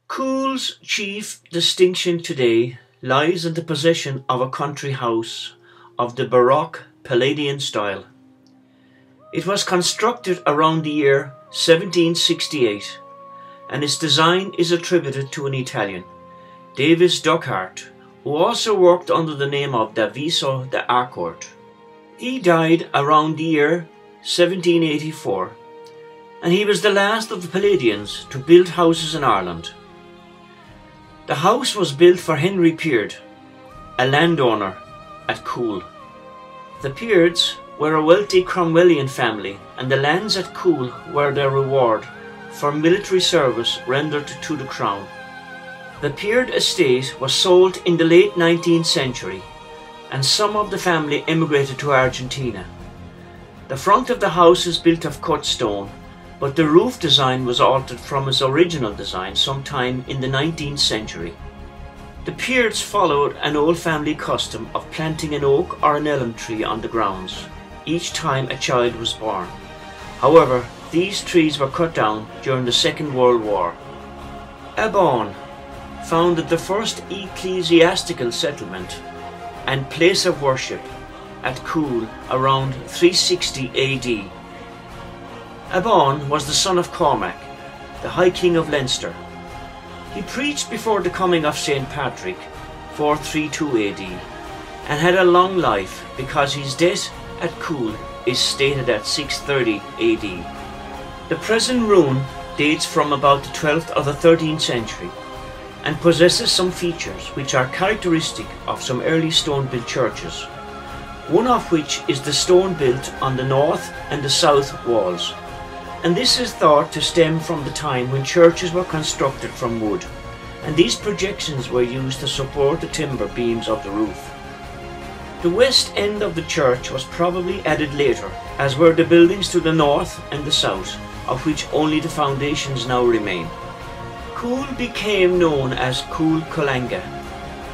Coole's chief distinction today lies in the possession of a country house of the Baroque Palladian style. It was constructed around the year 1768, and its design is attributed to an Italian, Davis Duckhart, who also worked under the name of Daviso de Arcourt. He died around the year 1784, and he was the last of the Palladians to build houses in Ireland. The house was built for Henry Peard, a landowner at Coole. The Peards were a wealthy Cromwellian family, and the lands at Coole were their reward for military service rendered to the Crown. The Peard estate was sold in the late 19th century, and some of the family emigrated to Argentina. The front of the house is built of cut stone, but the roof design was altered from its original design sometime in the 19th century. The Peards followed an old family custom of planting an oak or an elm tree on the grounds each time a child was born. However, these trees were cut down during the Second World War. Abon founded the first ecclesiastical settlement and place of worship at Coole around 360 AD. Abon was the son of Cormac, the High King of Leinster. He preached before the coming of St. Patrick, 432 AD, and had a long life because his death at Coole is stated at 630 AD. The present ruin dates from about the 12th or the 13th century and possesses some features which are characteristic of some early stone-built churches, one of which is the stone built on the north and the south walls, and this is thought to stem from the time when churches were constructed from wood, and these projections were used to support the timber beams of the roof. The west end of the church was probably added later, as were the buildings to the north and the south, of which only the foundations now remain. Coole became known as Coole Colanga,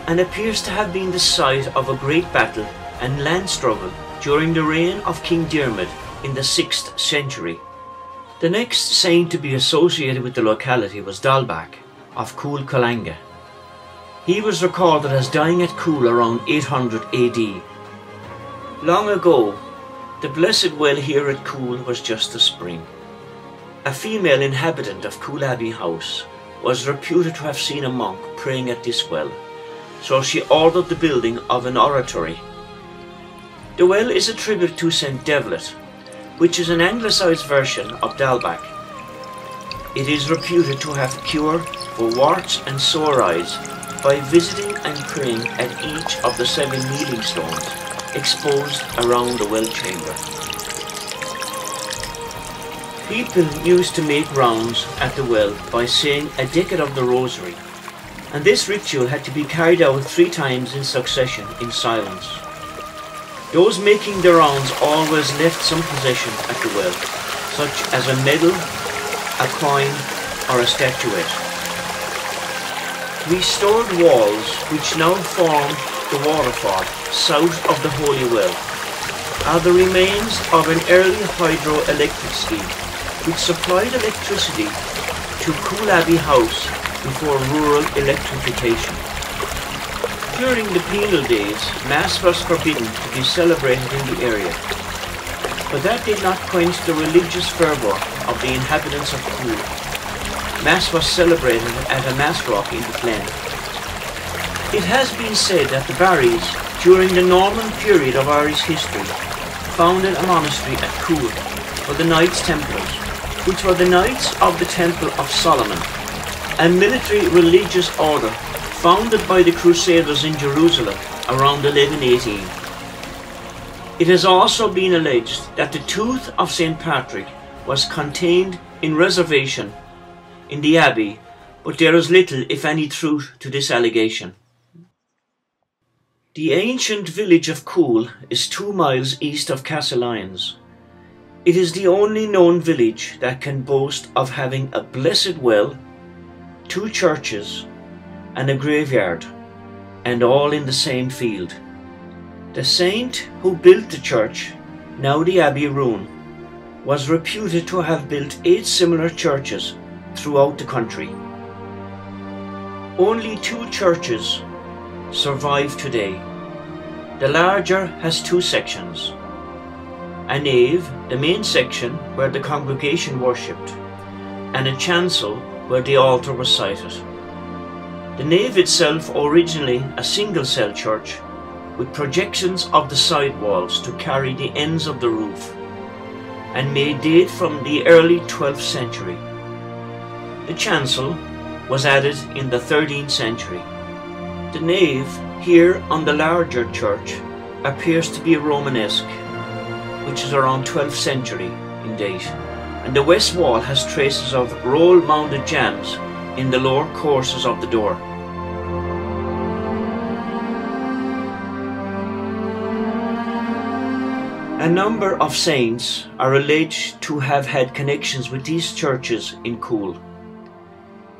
and appears to have been the site of a great battle and land struggle during the reign of King Diarmid in the 6th century. The next saint to be associated with the locality was Dalbach of Coole Colanga. He was recorded as dying at Coole around 800 AD. Long ago, the blessed well here at Coole was just a spring. A female inhabitant of Coole Abbey House was reputed to have seen a monk praying at this well, so she ordered the building of an oratory. The well is attributed to St. Devlet, which is an anglicised version of Dalbach. It is reputed to have cure for warts and sore eyes by visiting and praying at each of the 7 kneeling stones exposed around the well chamber. People used to make rounds at the well by saying a decade of the rosary, and this ritual had to be carried out 3 times in succession in silence. Those making the rounds always left some possession at the well, such as a medal, a coin, or a statuette. Restored walls, which now form the waterfall south of the Holy Well, are the remains of an early hydroelectric scheme which supplied electricity to Coole Abbey House before rural electrification. During the penal days, Mass was forbidden to be celebrated in the area, but that did not quench the religious fervour of the inhabitants of Coole. Mass was celebrated at a Mass rock in the glen. It has been said that the Barrys, during the Norman period of Irish history, founded a monastery at Coole for the Knights Templars, which were the Knights of the Temple of Solomon, a military religious order founded by the Crusaders in Jerusalem around 1118. It has also been alleged that the tooth of St. Patrick was contained in reservation in the Abbey, but there is little, if any, truth to this allegation. The ancient village of Coole is 2 miles east of Castlelyons. It is the only known village that can boast of having a blessed well, 2 churches, and a graveyard, and all in the same field. The saint who built the church, now the abbey ruin, was reputed to have built 8 similar churches throughout the country. Only 2 churches survive today. The larger has 2 sections: a nave, the main section where the congregation worshipped, and a chancel where the altar was sited. The nave itself, originally a single-cell church, with projections of the side walls to carry the ends of the roof, and may date from the early 12th century. The chancel was added in the 13th century. The nave, here on the larger church, appears to be Romanesque, which is around 12th century in date, and the west wall has traces of roll-mounted jambs in the lower courses of the door. A number of saints are alleged to have had connections with these churches in Coole.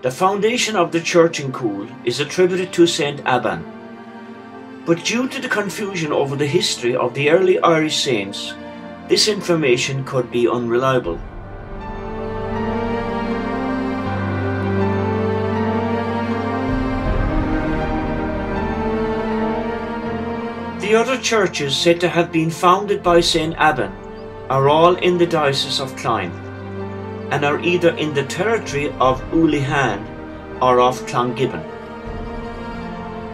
The foundation of the church in Coole is attributed to Saint Abban, but due to the confusion over the history of the early Irish saints, this information could be unreliable. The other churches said to have been founded by Saint Abban are all in the Diocese of Clyne, and are either in the territory of Ulihan or of Clongibbon.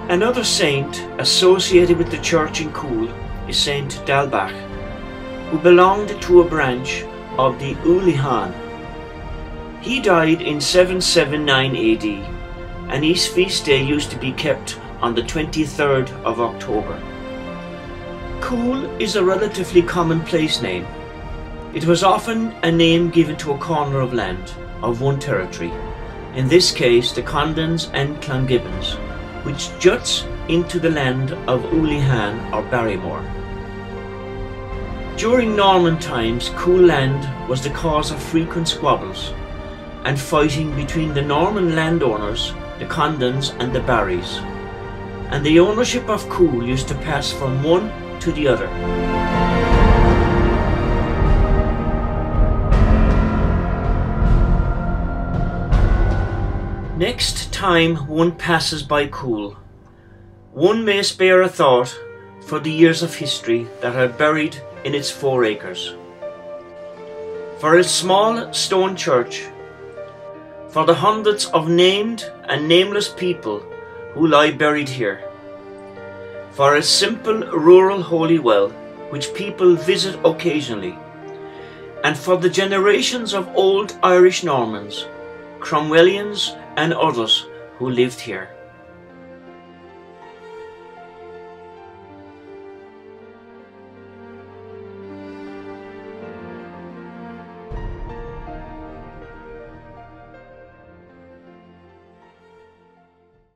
Another saint associated with the church in Coole is Saint Dalbach, who belonged to a branch of the Ulihan. He died in 779 AD, and his feast day used to be kept on the 23rd of October. Coole is a relatively commonplace name. It was often a name given to a corner of land of one territory, in this case the Condons and Clongibbons, which juts into the land of Ulihan or Barrymore. During Norman times, Coole land was the cause of frequent squabbles and fighting between the Norman landowners, the Condons and the Barrys, and the ownership of Coole used to pass from one to the other. Next time one passes by Coole, one may spare a thought for the years of history that are buried in its 4 acres, for its small stone church, for the hundreds of named and nameless people who lie buried here, for its simple rural holy well which people visit occasionally, and for the generations of old Irish Normans, Cromwellians and others who lived here.